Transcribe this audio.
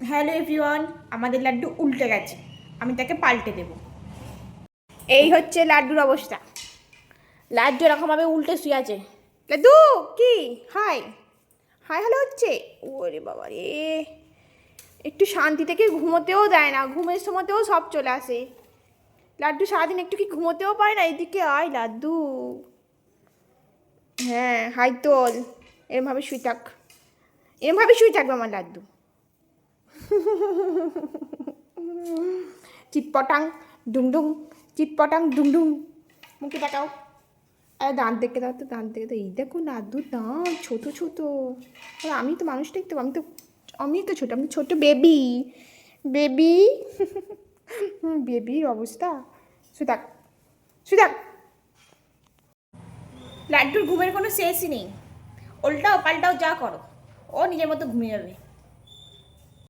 Hello everyone, আমাদের লাড্ডু উল্টে গেছে, আমি তাকে পাল্টে দেব। এই হচ্ছে লাড্ডুর অবস্থা। লাড্ডু এরকমভাবে উল্টে শুয়ে আছে। লাড্ডু কি হাই হাই হ্যালো হচ্ছে? ওরে বাবা রে, একটু শান্তি থেকে ঘুমোতেও দেয় না, ঘুমের সময়তেও সব চলে আসে। লাড্ডু সারাদিন একটু কি ঘুমোতেও পারে না? এদিকে আয় লাড্ডু। হ্যাঁ হাই তোল, এরমভাবে শুয়ে থাক, এরমভাবে শুয়ে থাকবে আমার লাড্ডু। চিটপটাং ডুংডুং, চিটপটাং ডুংডুং। মুখে তাকাও। আরে দাঁত দেখে দাও তো, দাঁত দেখে দাও। এই দেখো লাড্ডুর দাঁত ছোটো ছোটো। আর আমি তো মানুষটাই তো, আমি তো ছোটো, আমি ছোটো বেবি বেবি। বেবির অবস্থা। সুদাক সুদাক। লাড্ডুর ঘুমের কোনো শেষই নেই, উল্টাও পাল্টাও যা করো ও নিজের মতো ঘুমিয়ে যাবে।